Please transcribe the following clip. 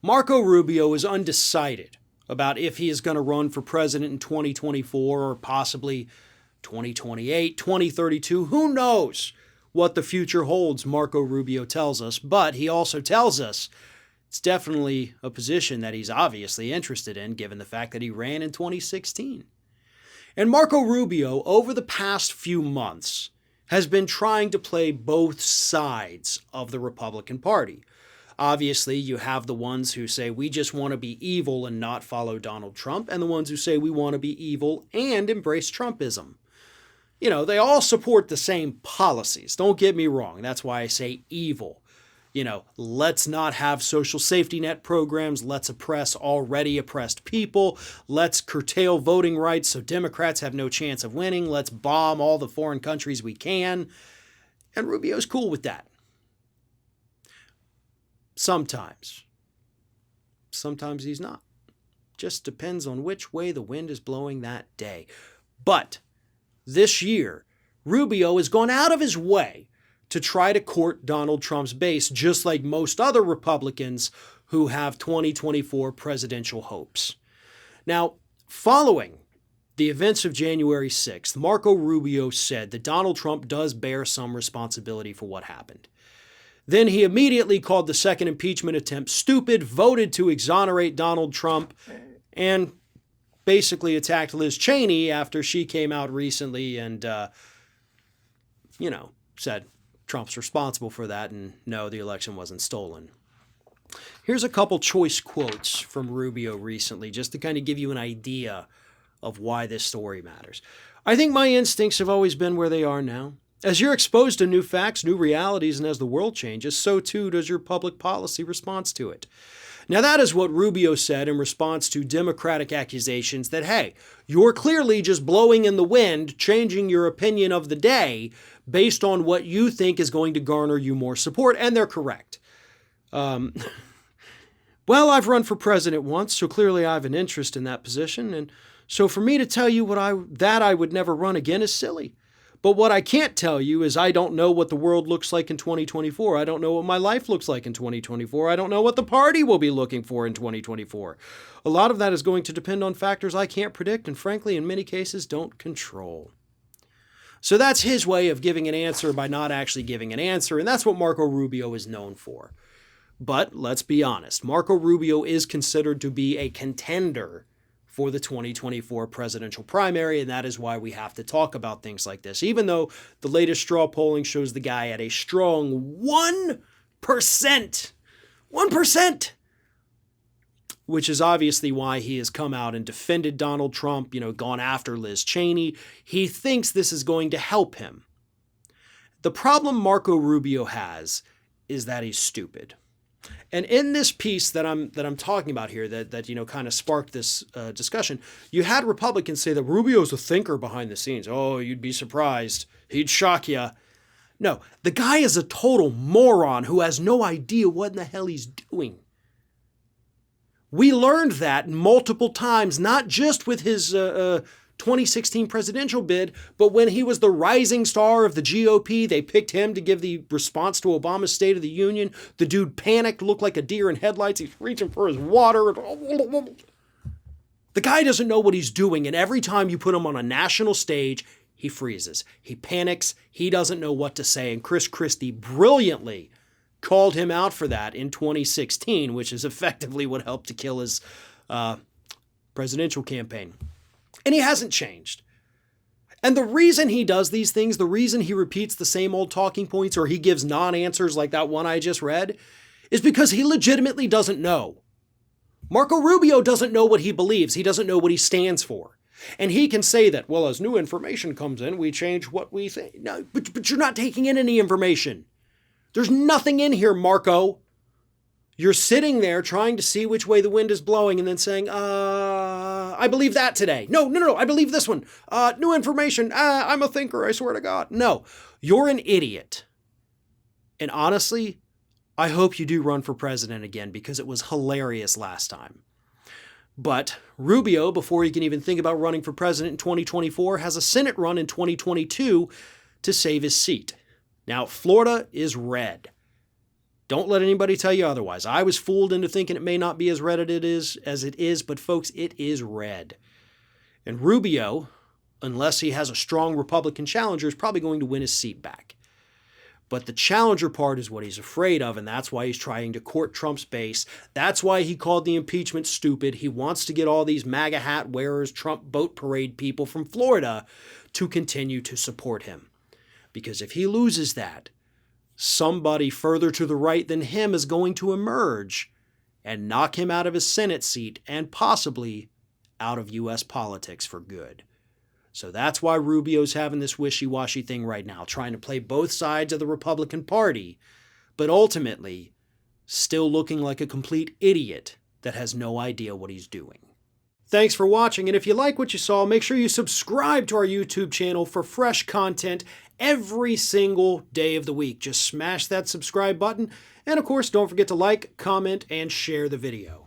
Marco Rubio is undecided about if he is going to run for president in 2024 or possibly 2028, 2032. Who knows what the future holds, Marco Rubio tells us. But he also tells us it's definitely a position that he's obviously interested in, given the fact that he ran in 2016. And Marco Rubio, over the past few months, has been trying to play both sides of the Republican Party. Obviously, you have the ones who say we just want to be evil and not follow Donald Trump, and the ones who say we want to be evil and embrace Trumpism. You know, they all support the same policies. Don't get me wrong. That's why I say evil. You know, let's not have social safety net programs. Let's oppress already oppressed people. Let's curtail voting rights so Democrats have no chance of winning. Let's bomb all the foreign countries we can. And Rubio's cool with that. Sometimes. Sometimes he's not. Just depends on which way the wind is blowing that day. But this year, Rubio has gone out of his way to try to court Donald Trump's base, just like most other Republicans who have 2024 presidential hopes. Now, following the events of January 6th, Marco Rubio said that Donald Trump does bear some responsibility for what happened. Then he immediately called the second impeachment attempt stupid, voted to exonerate Donald Trump, and basically attacked Liz Cheney after she came out recently and, said Trump's responsible for that, and no, the election wasn't stolen. Here's a couple choice quotes from Rubio recently, just to kind of give you an idea of why this story matters. I think my instincts have always been where they are now. As you're exposed to new facts, new realities, and as the world changes, so too does your public policy response to it. Now, that is what Rubio said in response to Democratic accusations that, hey, you're clearly just blowing in the wind, changing your opinion of the day based on what you think is going to garner you more support, and they're correct. Well, I've run for president once, so clearly I have an interest in that position, and so for me to tell you that I would never run again is silly. But what I can't tell you is I don't know what the world looks like in 2024. I don't know what my life looks like in 2024. I don't know what the party will be looking for in 2024. A lot of that is going to depend on factors I can't predict and, frankly, in many cases, don't control. So that's his way of giving an answer by not actually giving an answer, and that's what Marco Rubio is known for. But let's be honest, Marco Rubio is considered to be a contender for the 2024 presidential primary, and that is why we have to talk about things like this, even though the latest straw polling shows the guy at a strong 1%. 1%! Which is obviously why he has come out and defended Donald Trump, gone after Liz Cheney. He thinks this is going to help him. The problem Marco Rubio has is that he's stupid. And in this piece that I'm talking about here, that kind of sparked this discussion, you had Republicans say that Rubio's a thinker behind the scenes. Oh, you'd be surprised. He'd shock you. No, the guy is a total moron who has no idea what in the hell he's doing. We learned that multiple times, not just with his 2016 presidential bid, but when he was the rising star of the GOP, they picked him to give the response to Obama's State of the Union. The dude panicked, looked like a deer in headlights. He's reaching for his water. The guy doesn't know what he's doing, and every time you put him on a national stage, he freezes. He panics. He doesn't know what to say, and Chris Christie brilliantly called him out for that in 2016, which is effectively what helped to kill his presidential campaign. And he hasn't changed. And the reason he does these things, the reason he repeats the same old talking points or he gives non-answers like that one I just read, is because he legitimately doesn't know. Marco Rubio doesn't know what he believes. He doesn't know what he stands for. And he can say that, well, as new information comes in, we change what we think. No, but you're not taking in any information. There's nothing in here, Marco. You're sitting there trying to see which way the wind is blowing and then saying, I believe that today. No, I believe this one. New information. I'm a thinker, I swear to God. No, you're an idiot. And honestly, I hope you do run for president again because it was hilarious last time. But Rubio, before he can even think about running for president in 2024, has a Senate run in 2022 to save his seat. Now, Florida is red. Don't let anybody tell you otherwise. I was fooled into thinking it may not be as red as it is, but folks, it is red. And Rubio, unless he has a strong Republican challenger, is probably going to win his seat back. But the challenger part is what he's afraid of, and that's why he's trying to court Trump's base. That's why he called the impeachment stupid. He wants to get all these MAGA hat wearers, Trump boat parade people from Florida to continue to support him. Because if he loses that, somebody further to the right than him is going to emerge and knock him out of his Senate seat and possibly out of U.S. politics for good. So that's why Rubio's having this wishy-washy thing right now, trying to play both sides of the Republican Party, but ultimately still looking like a complete idiot that has no idea what he's doing. Thanks for watching, and if you like what you saw, make sure you subscribe to our YouTube channel for fresh content every single day of the week. Just smash that subscribe button, and of course, don't forget to like, comment, and share the video.